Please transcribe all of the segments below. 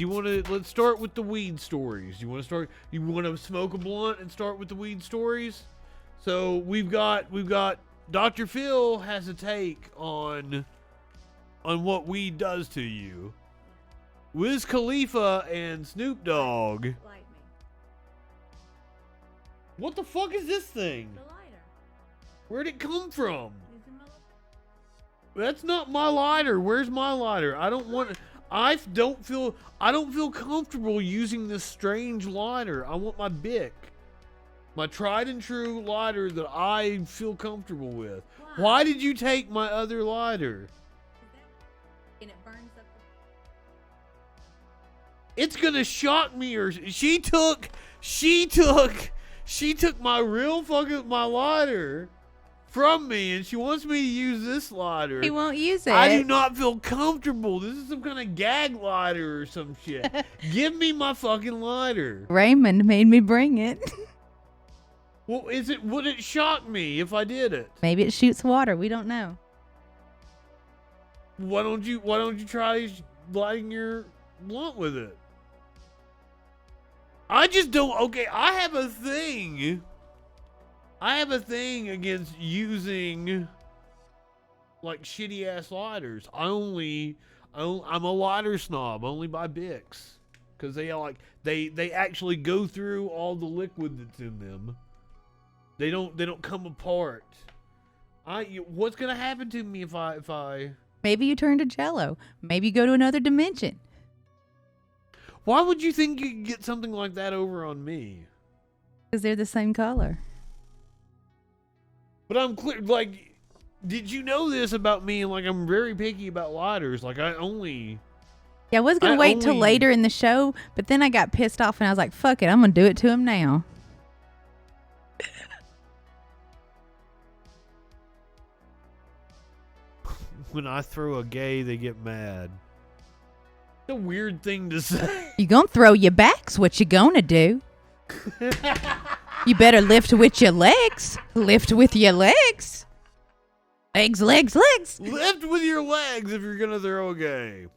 Do you want to? Let's start with the weed stories. You want to start? You want to smoke a blunt and start with the weed stories? So we've got Dr. Phil has a take on what weed does to you. Wiz Khalifa and Snoop Dogg. Light me. What the fuck is this thing? The lighter. Where'd it come from? Is it my- That's not my lighter. Where's my lighter? I don't feel comfortable using this strange lighter. I want my Bic. My tried and true lighter that I feel comfortable with. Why did you take my other lighter? And it burns up. It's gonna shock me. Or she took my real fucking my lighter from me, and she wants me to use this lighter. He won't use it. I do not feel comfortable. This is some kind of gag lighter or some shit. Give me my fucking lighter. Raymond made me bring it. Well, would it shock me if I did it? Maybe it shoots water. We don't know. Why don't you try lighting your blunt with it? I just don't. Okay, I have a thing against using like shitty ass lighters. I'm a lighter snob. I only buy Bics because they actually go through all the liquid that's in them. They don't come apart. What's gonna happen to me if I? Maybe you turn to Jello. Maybe you go to another dimension. Why would you think you could get something like that over on me? Because they're the same color. But I'm clear. Like, did you know this about me? Like, I'm very picky about lighters. Like, Yeah, I was going to wait till later in the show, but then I got pissed off and I was like, fuck it, I'm going to do it to him now. When I throw a gay, they get mad. It's a weird thing to say. You going to throw your back's what you going to do. You better lift with your legs. Lift with your legs. Legs, legs, legs. Lift with your legs if you're going to throw a gay.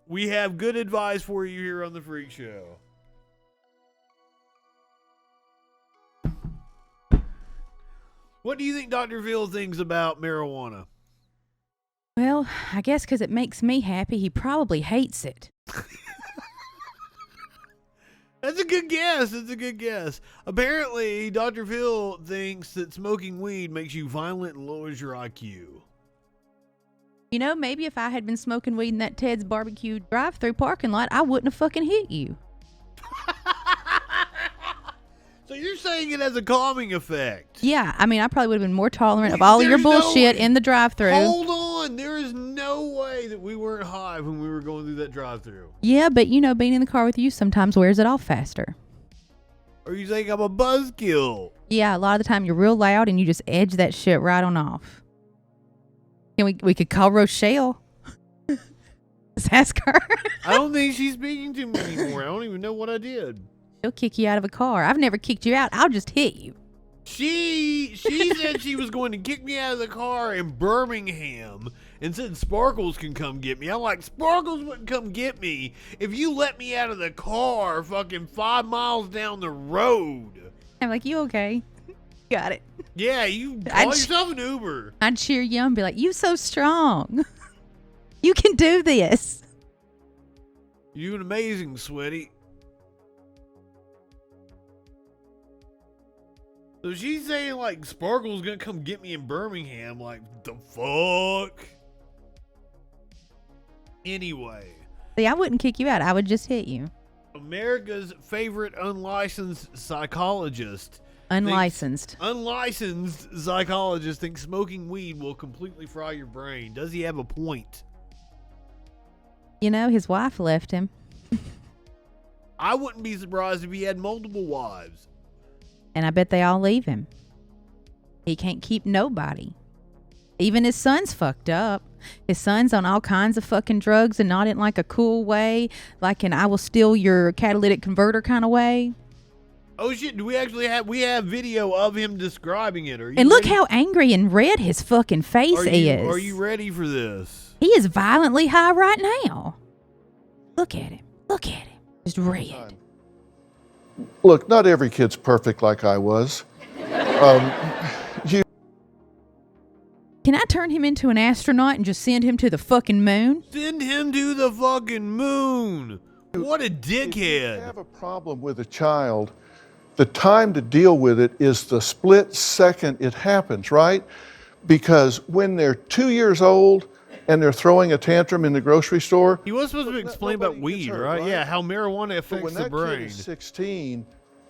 We have good advice for you here on The Freak Show. What do you think Dr. Phil thinks about marijuana? Well, I guess because it makes me happy, he probably hates it. That's a good guess. That's a good guess. Apparently, Dr. Phil thinks that smoking weed makes you violent and lowers your IQ. You know, maybe if I had been smoking weed in that Ted's barbecue drive-through parking lot, I wouldn't have fucking hit you. So you're saying it has a calming effect? Yeah, I mean, I probably would have been more tolerant of all of your bullshit in the drive-through. Hold on. There is no way that we weren't high when we were going through that drive-through. Yeah, but you know, being in the car with you sometimes wears it off faster. Are you saying I'm a buzzkill? Yeah, a lot of the time you're real loud and you just edge that shit right on off. Can we could call Rochelle. Let's ask her. I don't think she's speaking to me anymore. I don't even know what I did. She'll kick you out of a car. I've never kicked you out. I'll just hit you. She said she was going to kick me out of the car in Birmingham and said Sparkles can come get me. I'm like, Sparkles wouldn't come get me if you let me out of the car fucking 5 miles down the road. I'm like, you okay? Got it. Yeah, you call yourself an Uber. I'd cheer you on and be like, you so strong. You can do this. You doing amazing, Sweaty. So she's saying like Sparkle's gonna come get me in Birmingham. Like, the fuck? Anyway. See, I wouldn't kick you out. I would just hit you. America's favorite unlicensed psychologist. Unlicensed psychologist thinks smoking weed will completely fry your brain. Does he have a point? You know, his wife left him. I wouldn't be surprised if he had multiple wives. And I bet they all leave him. He can't keep nobody. Even his son's fucked up. His son's on all kinds of fucking drugs and not in like a cool way, like an I will steal your catalytic converter kind of way. Oh shit, do we actually have video of him describing it? And look how angry and red his fucking face is. Are you ready for this? He is violently high right now. Look at him. Look at him. Just red. Look, not every kid's perfect like I was. Can I turn him into an astronaut and just send him to the fucking moon? Send him to the fucking moon. What a If you dickhead. have a problem with a child, the time to deal with it is the split second it happens, right? Because when they're 2 years old and they're throwing a tantrum in the grocery store. He was supposed to explain about nobody gets weed, hurt, right? right? Yeah, how marijuana But affects when the that brain. kid is 16,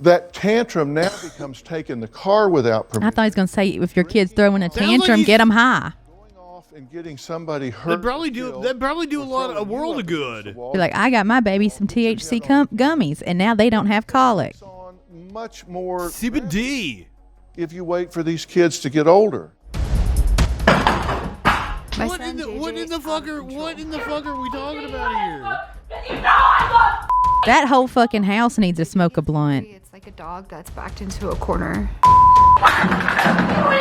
that tantrum now becomes taking the car without permission. I thought he was going to say, if your kid's throwing a Sounds like tantrum, he's- get him high. Going off and getting somebody hurt. That'd probably or do. killed, That'd probably do or a throwing you world up of against good. the wall. Be like, I got my baby some THC gummies, and now they don't have colic. It's on much more CBD. if you wait for these kids to get older. My What son in the JJ what in the is out of fucker? control. What in the fuck are we talking about here? That whole fucking house needs to smoke a blunt. It's like a dog that's backed into a corner.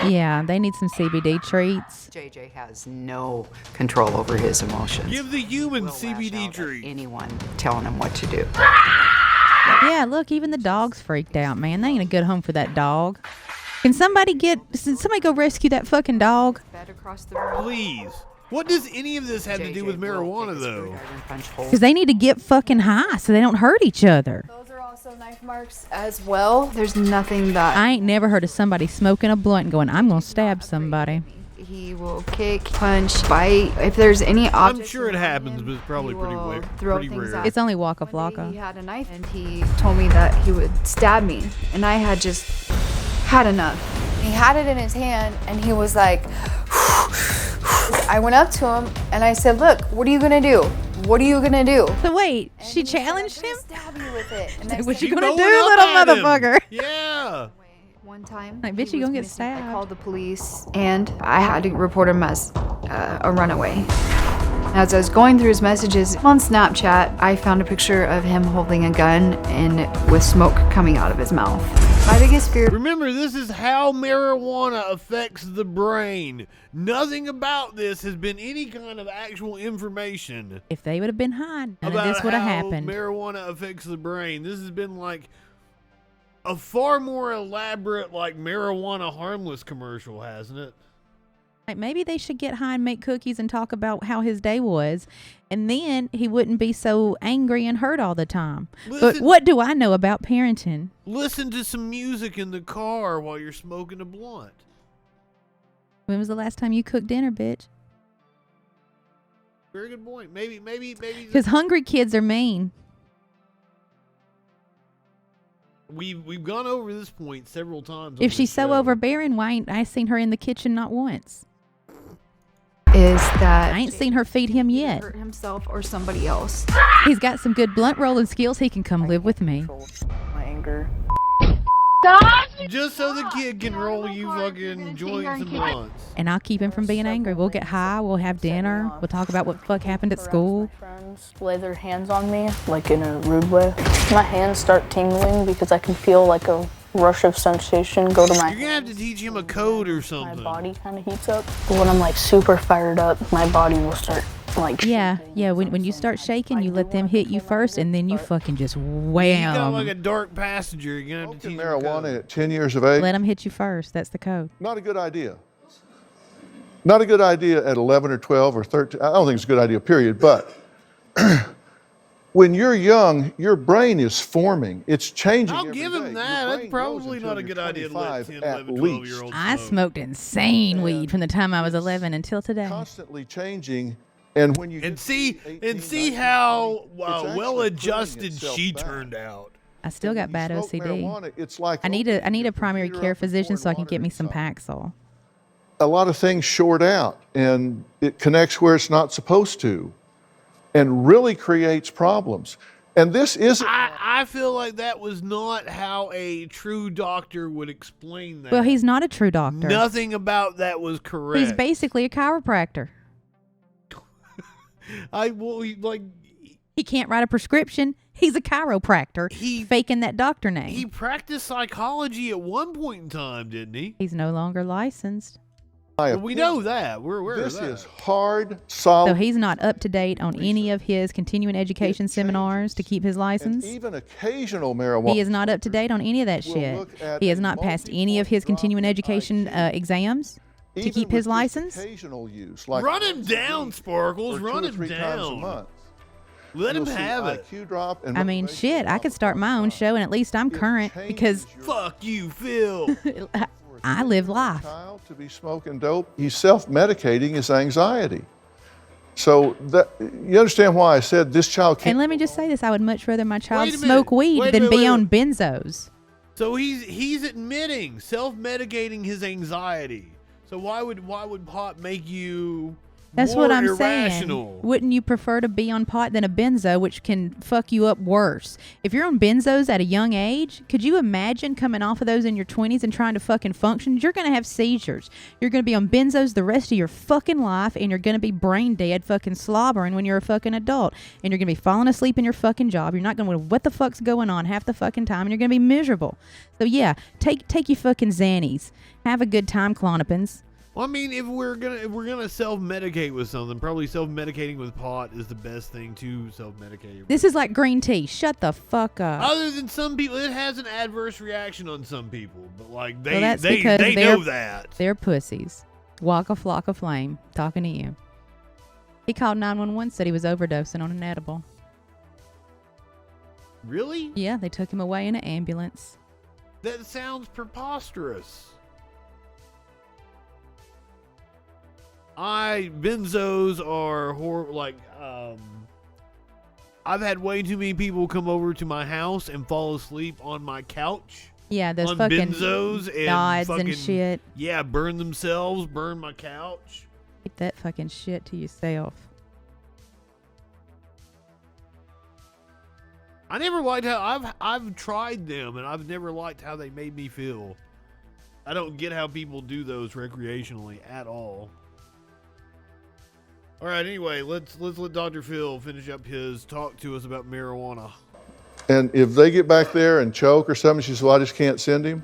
Yeah, they need some CBD treats. JJ has no control over his emotions. Give the human Will lash CBD out at treat. anyone telling him what to do. Yeah, look, even the dog's freaked out, man. They ain't a good home for that dog. Can somebody go rescue that fucking dog? Bed across the room. Please. What does any of this have to do with marijuana, though? Because they need to get fucking high so they don't hurt each other. Those are also knife marks as well. There's nothing that I ain't never heard of somebody smoking a blunt and going, I'm going to stab somebody. he will kick, punch, bite. If there's any object, sure it happens, but it's probably pretty throw pretty things rare. at It's only Waka One day Flocka. he had a knife and he told me that he would stab me, and I had just had enough. He had it in his hand and he was like, I went up to him and I said, look, what are you gonna do? What are you gonna do? So wait, And she he said, challenged I'm him? gonna stab you with it. And Like, next what thing you gonna Going do, up little at him. motherfucker? Yeah. One time, Like, bitch, he you was gonna get missing. I stabbed. called the police, and I had to report him as a runaway. As I was going through his messages on Snapchat, I found a picture of him holding a gun and with smoke coming out of his mouth. My biggest fear. Remember, this is how marijuana affects the brain. Nothing about this has been any kind of actual information If they would have been high, none of about this would have how happened. marijuana affects the brain. This has been like a far more elaborate, like, marijuana harmless commercial, hasn't it? Like, maybe they should get high and make cookies and talk about how his day was, and then he wouldn't be so angry and hurt all the time. But Listen- what do I know about parenting? Listen to some music in the car while you're smoking a blunt. When was the last time you cooked dinner, bitch? Very good point. Maybe. Because hungry kids are mean. We've gone over this point several times. If on she's this so show. overbearing, why ain't I seen her in the kitchen not once? Is that I ain't seen her feed him yet. hurt himself or somebody else. He's got some good blunt rolling skills. He can come live with me. My anger. Just so the kid can roll you fucking joints and blunts. And I'll keep him from being angry. We'll get high. We'll have dinner. We'll talk about what the fuck happened at school. Friends lay their hands on me, like in a rude way. My hands start tingling because I can feel like a rush of sensation go to my You're gonna have to teach him a code or my something. body kind of heats up. But when I'm like super fired up, my body will start like Yeah, shaking. yeah. When you start shaking, you let them hit you first, and then you fucking just You got like a wham. dark passenger. You're gonna have to Smoking teach him a marijuana code. at 10 years of age, Let them hit you first. That's the code. not a good idea. Not a good idea at 11 or 12 or 13. I don't think it's a good idea, period. But when you're young, your brain is forming. It's changing I'll every give day. him Your that. That's brain probably grows not a until good you're idea to let 25 10, at 11, least. 12-year-olds I smoke. smoked insane weed from the time I was 11 until today. Constantly changing. And when you And get see, to 18, and see 19, how 20, it's actually well-adjusted putting itself she back. turned out. I still When got you bad smoke OCD. marijuana, it's like I need opening a your primary computer care up and physician pouring so I can water get me some inside. Paxil. A lot of things short out, and it connects where it's not supposed to, and really creates problems. And this isn't. I feel like that was not how a true doctor would explain that. Well, he's not a true doctor. Nothing about that was correct. He's basically a chiropractor. like He can't write a prescription. He's a chiropractor. He- faking that doctor name. he practiced psychology at one point in time, didn't he? He's no longer licensed. Well, we know that. We're aware This of that. is hard, solid. So he's not up to date on any of his continuing education seminars to keep his and license. even occasional marijuana. He is not up to date on any of that We'll shit. look at He has a not passed any of his multi-point continuing drop in education IQ. exams to Even keep with his just license. Occasional use, like Run him once a down, week Sparkles. or Run 2 or him 3 times a down. month. Let him You'll see have it. IQ drop and I mean, motivational shit, I could start my own drop. show and at least I'm It current because changes your Fuck you, Phil. I live life. child to be smoking dope, he's self-medicating his anxiety. So that you understand why I said this child can't. And let me just say this, I would much rather my child Wait a smoke minute. weed Wait a than minute, be wait a on benzos. So he's admitting self-medicating his anxiety. So why would pot make you That's more what I'm irrational? saying. Wouldn't you prefer to be on pot than a benzo, which can fuck you up worse? If you're on benzos at a young age, could you imagine coming off of those in your 20s and trying to fucking function? You're going to have seizures. You're going to be on benzos the rest of your fucking life, and you're going to be brain dead fucking slobbering when you're a fucking adult. And you're going to be falling asleep in your fucking job. You're not going to know what the fuck's going on half the fucking time, and you're going to be miserable. So yeah, take your fucking Xannies. Have a good time, Clonopins. Well, I mean, if we're gonna self-medicate with something, probably self-medicating with pot is the best thing to self-medicate with. This is like green tea. Shut the fuck up. Other than some people, it has an adverse reaction on some people, but like Well, that's they because they're- know that. They're pussies. Walk a flock of flame. Talking to you. He called 911, said he was overdosing on an edible. Really? Yeah, they took him away in an ambulance. That sounds preposterous. Benzos are I've had way too many people come over to my house and fall asleep on my couch. Yeah, those on fucking benzos and nods fucking, and shit. Yeah, burn themselves, burn my couch. Keep that fucking shit to yourself. I never liked how I've tried them and I've never liked how they made me feel. I don't get how people do those recreationally at all. All right, anyway, let's let Dr. Phil finish up his talk to us about marijuana. And if they get back there and choke or something, she says, well, I just can't send him.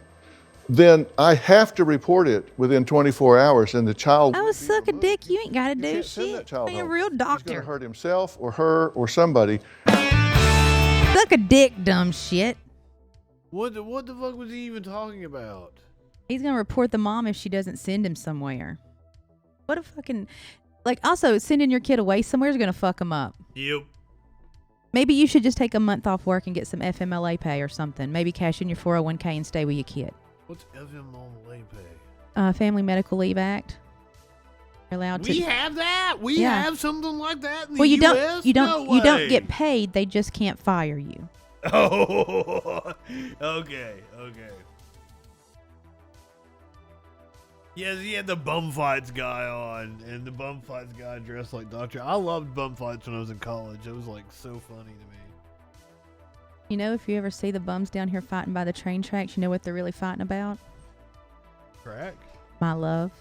Then I have to report it within 24 hours, and the child. Oh, will be suck a removed. dick. You ain't got to You do can't send shit. that child Be a home. real He's going doctor. to hurt himself or her or somebody. Suck a dick, dumb shit. What the fuck was he even talking about? He's going to report the mom if she doesn't send him somewhere. What a fucking... Like, also, sending your kid away somewhere is going to fuck him up. Yep. Maybe you should just take a month off work and get some FMLA pay or something. Maybe cash in your 401k and stay with your kid. What's FMLA pay? Family Medical Leave Act. You're allowed to... We have that? We Yeah. have something like that in the Well, you US? don't No way. get paid. They just can't fire you. Oh, okay. Yes, he had the bum fights guy on, and the bum fights guy dressed like Doctor. I loved bum fights when I was in college. It was like so funny to me. You know, if you ever see the bums down here fighting by the train tracks, you know what they're really fighting about? Crack? My love.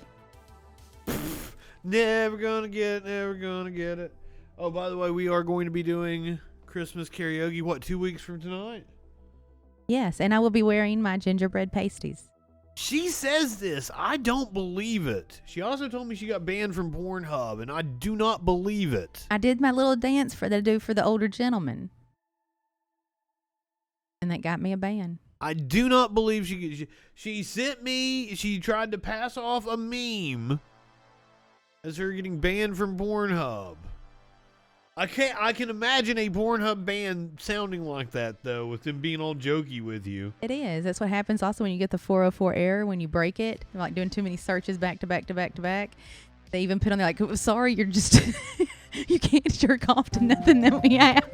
Never gonna get it. Oh, by the way, we are going to be doing Christmas karaoke, 2 weeks from tonight? Yes, and I will be wearing my gingerbread pasties. She says this. I don't believe it. She also told me she got banned from Pornhub, and I do not believe it. I did my little dance that I do for the older gentlemen. And that got me a ban. I do not believe she sent me, she tried to pass off a meme as her getting banned from Pornhub. I can imagine a Pornhub ban sounding like that, though, with them being all jokey with you. It is. That's what happens also when you get the 404 error, when you break it. You're like doing too many searches back to back to back to back. They even put on there like, sorry, you're just, you can't jerk off to nothing that we have.